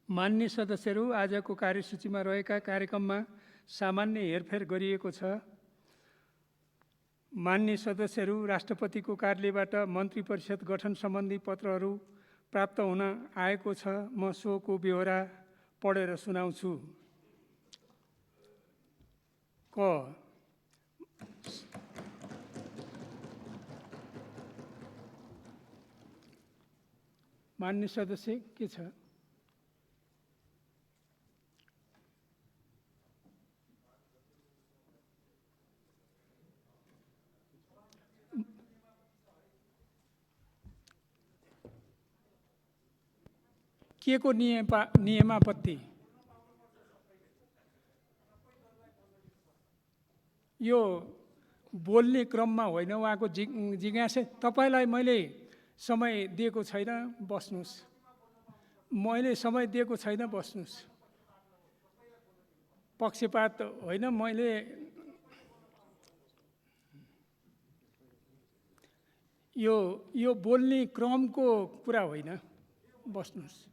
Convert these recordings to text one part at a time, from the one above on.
मान्य सदस्यहरू, आजको कार्यसूचीमा रहेका कार्यक्रममा सामान्य हेरफेर गरिएको छ। मान्य सदस्यहरू, राष्ट्रपतिको कार्यालयबाट मन्त्री परिषद गठन सम्बन्धी पत्रहरू प्राप्त हुन आएको छ। म सोको ब्यहोरा पढेर सुनाउँछु। क मान्य सदस्य के छ? के को नियमापत्ति? यो बोल्ने क्रममा होइन, उहाँको जिज्ञासा। तपाईलाई मैले समय दिएको छैन, बस्नुस्। मैले समय दिएको छैन, बस्नुस्। पक्षपात होइन, मैले यो बोल्ने क्रमको कुरा होइन, बस्नुस्।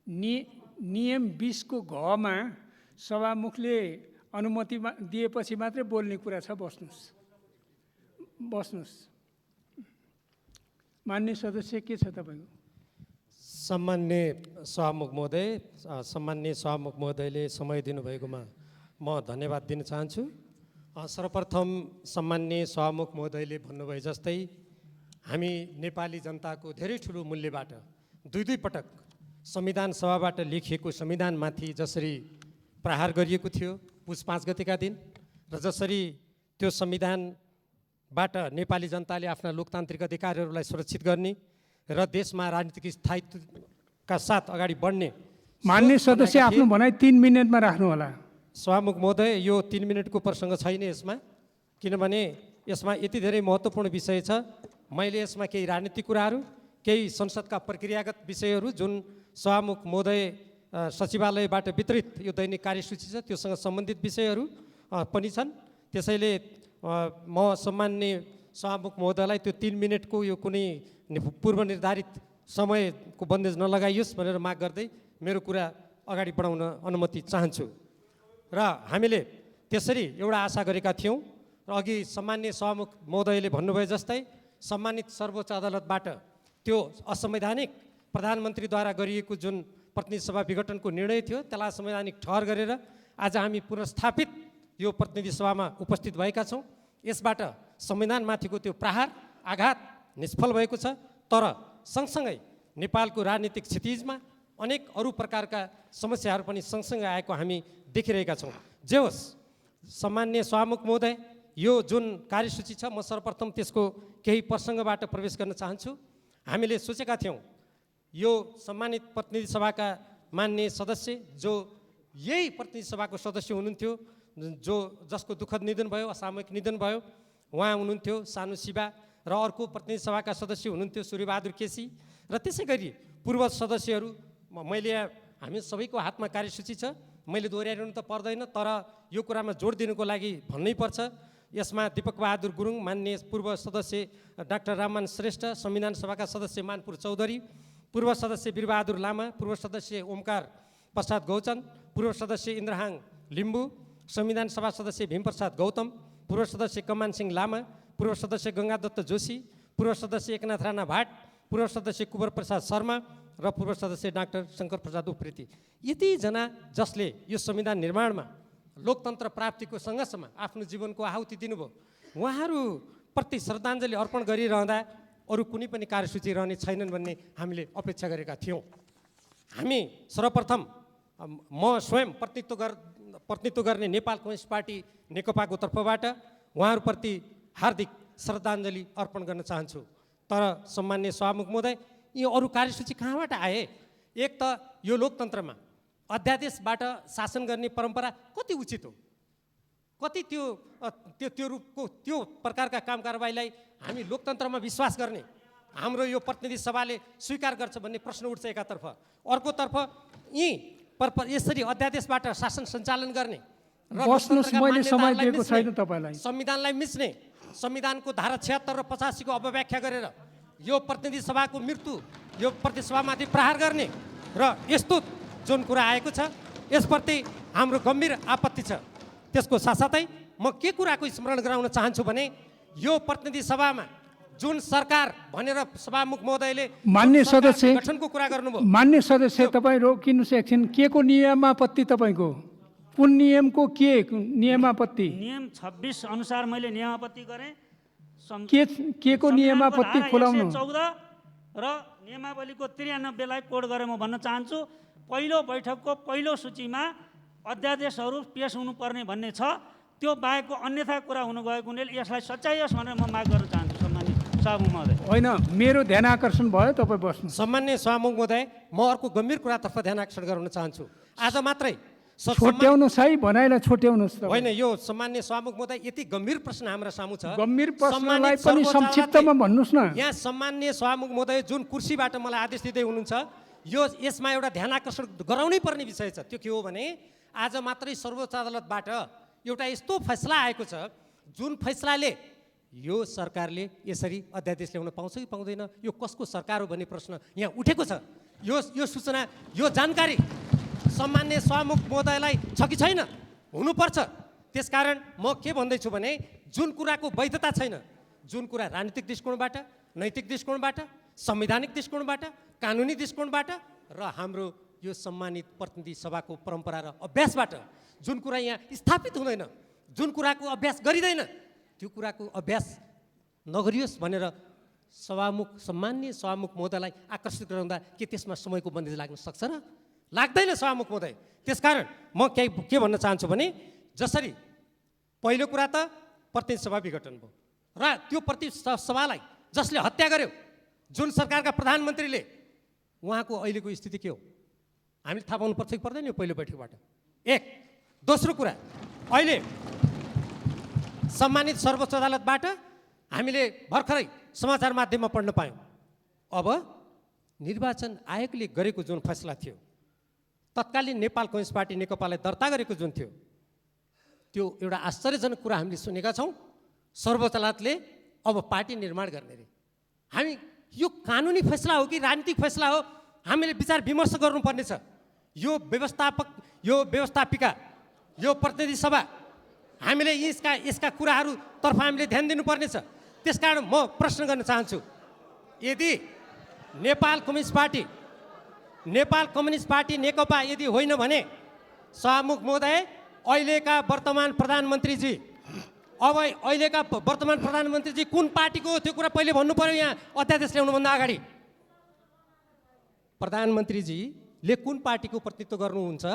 नियम 20 को घ मा सभामुखले अनुमति दिएपछि मात्रै बोल्ने कुरा छ। बस्नुस्, बस्नुस्। मान्य सदस्य के छ तपाईको? सम्मान्य सभामुख महोदय, सम्मान्य सभामुख महोदयले समय दिनुभएकोमा म धन्यवाद दिन चाहन्छु। सर्वप्रथम सम्मान्य सभामुख महोदयले भन्नुभए जस्तै हामी नेपाली जनताको धेरै ठुलो मूल्यबाट दुई पटक संविधान सभाबाट लेखिएको संविधानमाथि जसरी प्रहार गरिएको थियो पुस 5 गतेका दिन, र जसरी त्यो संविधानबाट नेपाली जनताले आफ्ना लोकतान्त्रिक अधिकारहरूलाई सुरक्षित गर्ने र देशमा राजनीतिक स्थायित्वका साथ अगाडि बढ्ने। मान्य सदस्य, आफ्नो भनाइ 3 मिनेटमा राख्नु होला। सभामुख महोदय, यो 3 मिनटको प्रसङ्ग छैन यसमा, किनभने यसमा यति धेरै महत्त्वपूर्ण विषय छ। मैले यसमा केही राजनीतिक कुराहरू, केही संसदका प्रक्रियागत विषयहरू जुन सभामुख महोदय सचिवालयबाट वितरित यो दैनिक कार्यसूची छ त्योसँग सम्बन्धित विषयहरू पनि छन्। त्यसैले म सम्मान्य सभामुख महोदयलाई त्यो 3 मिनटको यो कुनै पूर्व निर्धारित समयको बन्देज नलगाइयोस् भनेर माग गर्दै मेरो कुरा अगाडि बढाउन अनुमति चाहन्छु। र हामीले त्यसरी एउटा आशा गरेका थियौँ, र अघि सम्मान्य सभामुख महोदयले भन्नुभए जस्तै सम्मानित सर्वोच्च अदालतबाट त्यो असंवैधानिक प्रधानमन्त्रीद्वारा गरिएको जुन प्रतिनिधि सभा विघटनको निर्णय थियो त्यसलाई संवैधानिक ठहर गरेर आज हामी पुनर्स्थापित यो प्रतिनिधि सभामा उपस्थित भएका छौँ। यसबाट संविधानमाथिको त्यो प्रहार आघात निष्फल भएको छ। तर सँगसँगै नेपालको राजनीतिक क्षितिजमा अनेक अरू प्रकारका समस्याहरू पनि सँगसँगै आएको हामी देखिरहेका छौँ। जे होस्, सम्मान्य सभामुख महोदय, यो जुन कार्यसूची छ म सर्वप्रथम त्यसको केही प्रसङ्गबाट प्रवेश गर्न चाहन्छु। हामीले सोचेका थियौँ यो सम्मानित प्रतिनिधि सभाका मान्य सदस्य जो यही प्रतिनिधि सभाको सदस्य हुनुहुन्थ्यो, जसको दुःखद निधन भयो, असामयिक निधन भयो, उहाँ हुनुहुन्थ्यो सानु शिवा, र अर्को प्रतिनिधि सभाका सदस्य हुनुहुन्थ्यो सूर्यबहादुर केसी, र त्यसै गरी पूर्व सदस्यहरू। मैले हामी सबैको हातमा कार्यसूची छ, मैले दोहोऱ्याइरहनु त पर्दैन, तर यो कुरामा जोड दिनुको लागि भन्नै पर्छ। यसमा दीपक बहादुर गुरुङ, माननीय पूर्व सदस्य डाक्टर राममान श्रेष्ठ, संविधान सभाका सदस्य मानपुर चौधरी, पूर्व सदस्य वीरबहादुर लामा, पूर्व सदस्य ओमकार प्रसाद गौचन, पूर्व सदस्य इन्द्रहाङ लिम्बू, संविधान सभा सदस्य भीमप्रसाद गौतम, पूर्व सदस्य कमान सिंह लामा, पूर्व सदस्य गङ्गादत्त जोशी, पूर्व सदस्य एकनाथ राणा भाट, पूर्व सदस्य कुवर प्रसाद शर्मा र पूर्व सदस्य डाक्टर शङ्कर प्रसाद उप्रेती। यतिजना जसले यो संविधान निर्माणमा लोकतन्त्र प्राप्तिको सङ्घर्षमा आफ्नो जीवनको आहुति दिनुभयो, उहाँहरूप्रति श्रद्धाञ्जली अर्पण गरिरहँदा अरू कुनै पनि कार्यसूची रहने छैनन् भन्ने हामीले अपेक्षा गरेका थियौँ। हामी सर्वप्रथम म स्वयं प्रतिनिधित्व गर्ने नेपाल कम्युनिस्ट पार्टी नेकपाको तर्फबाट उहाँहरूप्रति हार्दिक श्रद्धाञ्जली अर्पण गर्न चाहन्छु। तर सम्मान्य सभामुख महोदय, यी अरू कार्यसूची कहाँबाट आए? एक त यो लोकतन्त्रमा अध्यादेशबाट शासन गर्ने परम्परा कति उचित हो? कति त्यो रूपको त्यो प्रकारका काम कारबाहीलाई हामी लोकतन्त्रमा विश्वास गर्ने हाम्रो यो प्रतिनिधि सभाले स्वीकार गर्छ भन्ने प्रश्न उठ्छ एकातर्फ। अर्कोतर्फ यसरी अध्यादेशबाट शासन सञ्चालन गर्ने र संविधानलाई मिच्ने, संविधानको धारा 76 र 85 को अपव्याख्या गरेर यो प्रतिनिधि सभाको मृत्यु, यो प्रतिनिधि सभामाथि प्रहार गर्ने र यस्तो जुन कुरा आएको छ यसप्रति हाम्रो गम्भीर आपत्ति छ। त्यसको साथसाथै म के कुराको स्मरण गराउन चाहन्छु भने यो प्रतिनिधि सभामा जुन सरकार भनेर सभामुख महोदयले मान्य सदस्य गठनको कुरा गर्नुभयो, मान्य सदस्य तपाईँ रोकिनुहोस् एकछिन। के को नियमापत्ति तपाईँको? कुन नियमको के नियमापत्ति? नियम 26 अनुसार मैले नियमापत्ति गरेँ। के को नियमापत्ति खोलाउनु? 14 र नियमावलीको 93 लाई कोड गरेर म भन्न चाहन्छु। पहिलो बैठकको पहिलो सूचीमा अध्यादेशहरू पेश हुनुपर्ने भन्ने छ। त्यो बाहेकको अन्यथा कुरा हुनु गएको हुनाले यसलाई सच्याइयोस् भनेर म माग गर्न चाहन्छु सम्मानित सभामुख महोदय। होइन, मेरो ध्यान आकर्षण भयो, तपाईँ बस्नु। सम्मान्य सभामुख महोदय, म अर्को गम्भीर कुरातर्फ ध्यान आकर्षण गराउन चाहन्छु। आज मात्रै छोट्याउनुहोस् है, भनाइलाई छोट्याउनुहोस्। होइन, यो सम्मान्य सभामुख महोदय यति गम्भीर प्रश्न हाम्रो सामु छ। गम्भीर प्रश्नलाई पनि संक्षिप्तमा भन्नुहोस् न। यहाँ सम्मान्य सभामुख महोदय जुन कुर्सीबाट मलाई आदेश दिँदै हुनुहुन्छ, यसमा एउटा ध्यान आकर्षण गराउनै पर्ने विषय छ। त्यो के हो भने आज मात्रै सर्वोच्च अदालतबाट एउटा यस्तो फैसला आएको छ जुन फैसलाले यो सरकारले यसरी अध्यादेश ल्याउन पाउँछ कि पाउँदैन, यो कसको सरकार हो भन्ने प्रश्न यहाँ उठेको छ। यो सूचना, यो जानकारी सम्मान्य सभामुख महोदयलाई छ कि छैन? हुनुपर्छ। त्यसकारण म के भन्दैछु भने जुन कुराको वैधता छैन, जुन कुरा राजनीतिक दृष्टिकोणबाट, नैतिक दृष्टिकोणबाट, संवैधानिक दृष्टिकोणबाट, कानुनी दृष्टिकोणबाट र हाम्रो यो सम्मानित प्रतिनिधि सभाको परम्परा र अभ्यासबाट जुन कुरा यहाँ स्थापित हुँदैन, जुन कुराको अभ्यास गरिँदैन, त्यो कुराको अभ्यास नगरियोस् भनेर सम्मान्य सभामुख महोदयलाई आकर्षित गराउँदा के त्यसमा समयको बन्देज लाग्न सक्छ र? लाग्दैन सभामुख महोदय। त्यसकारण म के भन्न चाहन्छु भने जसरी पहिलो कुरा त प्रतिनिधि सभा विघटन भयो र त्यो प्रतिनिधि सभालाई जसले हत्या गर्यो, जुन सरकारका प्रधानमन्त्रीले, उहाँको अहिलेको स्थिति के हो हामीले थाहा पाउनुपर्छ कि पर्दैन यो पहिलो बैठकबाट? एक। दोस्रो कुरा, अहिले सम्मानित सर्वोच्च अदालतबाट हामीले भर्खरै समाचार माध्यममा पढ्न पायौँ, अब निर्वाचन आयोगले गरेको जुन फैसला थियो, तत्कालीन नेपाल कम्युनिस्ट पार्टी नेकपालाई दर्ता गरेको जुन थियो, त्यो एउटा आश्चर्यजनक कुरा हामीले सुनेका छौँ। सर्वोच्च अदालतले अब पार्टी निर्माण गर्ने रे। हामी यो कानुनी फैसला हो कि राजनीतिक फैसला हो, हामीले विचार विमर्श गर्नुपर्ने छ। यो व्यवस्थापक, यो व्यवस्थापिका, यो प्रतिनिधि सभा, हामीले यसका कुराहरूतर्फ हामीले ध्यान दिनुपर्ने छ। त्यसकारण म प्रश्न गर्न चाहन्छु, यदि नेपाल कम्युनिस्ट पार्टी नेकपा यदि होइन भने सभामुख महोदय, अहिलेका वर्तमान प्रधानमन्त्रीजी कुन पार्टीको हो त्यो कुरा पहिले भन्नु पर्यो। यहाँ अध्यादेश ल्याउनुभन्दा अगाडि प्रधानमन्त्रीजीले कुन पार्टीको प्रतिनिधित्व गर्नुहुन्छ,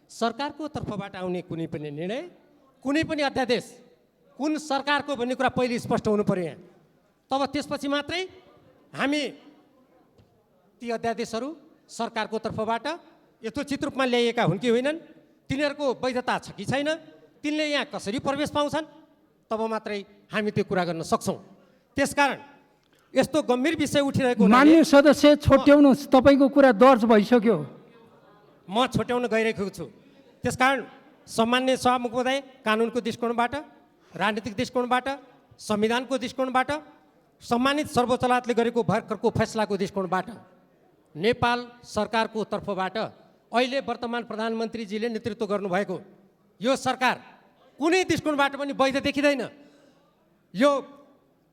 सरकारको तर्फबाट आउने कुनै पनि निर्णय, कुनै पनि अध्यादेश कुन सरकारको भन्ने कुरा पहिले स्पष्ट हुनु पर्यो यहाँ। तब त्यसपछि मात्रै हामी ती अध्यादेशहरू सरकारको तर्फबाट यथोचित रूपमा ल्याइएका हुन् कि होइनन्, तिनीहरूको वैधता छ कि छैन, तिनले यहाँ कसरी प्रवेश पाउँछन्, तब मात्रै हामी त्यो कुरा गर्न सक्छौँ। त्यसकारण यस्तो गम्भीर विषय उठिरहेको मान्य सदस्य छोट्याउनुहोस्, तपाईँको कुरा दर्ज भइसक्यो। म छोट्याउन गइरहेको छु। त्यसकारण सम्मान्य सभामुख महोदय, कानुनको दृष्टिकोणबाट, राजनीतिक दृष्टिकोणबाट, संविधानको दृष्टिकोणबाट, सम्मानित सर्वोच्च अदालतले गरेको भर्खरको फैसलाको दृष्टिकोणबाट, नेपाल सरकारको तर्फबाट अहिले वर्तमान प्रधानमन्त्रीजीले नेतृत्व गर्नुभएको यो सरकार कुनै दृष्टिकोणबाट पनि वैध देखिँदैन। यो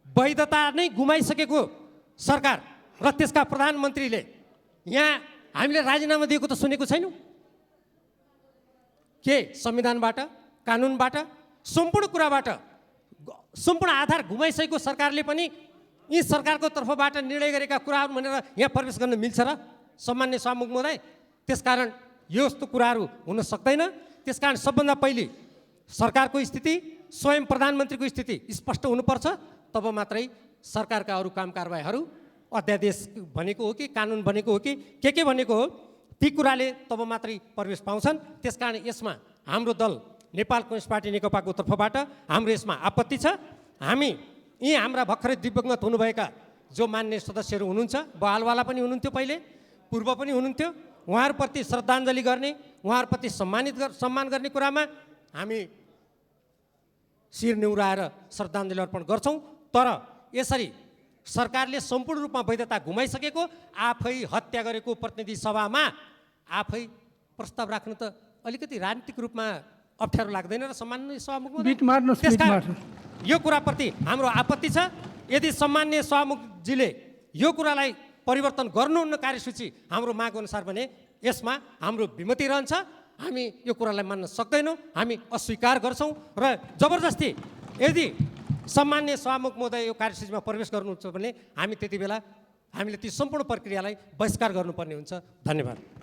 वैधता नै गुमाइसकेको सरकार र त्यसका प्रधानमन्त्रीले यहाँ हामीले राजीनामा दिएको त सुनेको छैनौँ। के संविधानबाट, कानुनबाट, सम्पूर्ण कुराबाट, सम्पूर्ण आधार गुमाइसकेको सरकारले पनि यी सरकारको तर्फबाट निर्णय गरेका कुराहरू भनेर यहाँ प्रवेश गर्न मिल्छ र सम्मान्य सभामुख महोदय? त्यसकारण यस्तो कुराहरू हुन सक्दैन। त्यसकारण सबभन्दा पहिले सरकारको स्थिति, स्वयं प्रधानमन्त्रीको स्थिति स्पष्ट हुनुपर्छ, तब मात्रै सरकारका अरू काम कारबाहीहरू, अध्यादेश भनेको हो कि कानुन भनेको हो कि के भनेको हो, ती कुराले तब मात्रै प्रवेश पाउँछन्। त्यसकारण यसमा हाम्रो दल नेपाल कम्युनिस्ट पार्टी नेकपाको तर्फबाट हाम्रो यसमा आपत्ति छ। हामी यी हाम्रा भर्खरै दिवंगत हुनुभएका जो मान्य सदस्यहरू हुनुहुन्छ, बहालवाला पनि हुनुहुन्थ्यो, पहिले पूर्व पनि हुनुहुन्थ्यो, उहाँहरूप्रति श्रद्धाञ्जली गर्ने, उहाँहरूप्रति सम्मान गर्ने कुरामा हामी शिर निहुराएर श्रद्धाञ्जली अर्पण गर्छौँ। तर यसरी सरकारले सम्पूर्ण रूपमा वैधता गुमाइसकेको, आफै हत्या गरेको प्रतिनिधि सभामा आफै प्रस्ताव राख्नु त अलिकति राजनीतिक रूपमा अप्ठ्यारो लाग्दैन र सम्माननीय सभामुख महोदय? बिट मार्नुहोस्, बिट त्यसकारण मार्नुहोस्। यो कुराप्रति हाम्रो आपत्ति छ। यदि सम्माननीय सभामुखजीले यो कुरालाई परिवर्तन गर्नुहुन्न कार्यसूची हाम्रो माग अनुसार भने यसमा हाम्रो विमति रहन्छ। हामी यो कुरालाई मान्न सक्दैनौँ, हामी अस्वीकार गर्छौँ र जबरजस्ती यदि सम्माननीय सभामुख महोदय यो कार्यसूचीमा प्रवेश गर्नुहुन्छ भने हामी त्यति बेला हामीले ती सम्पूर्ण प्रक्रियालाई बहिष्कार गर्नुपर्ने हुन्छ। धन्यवाद।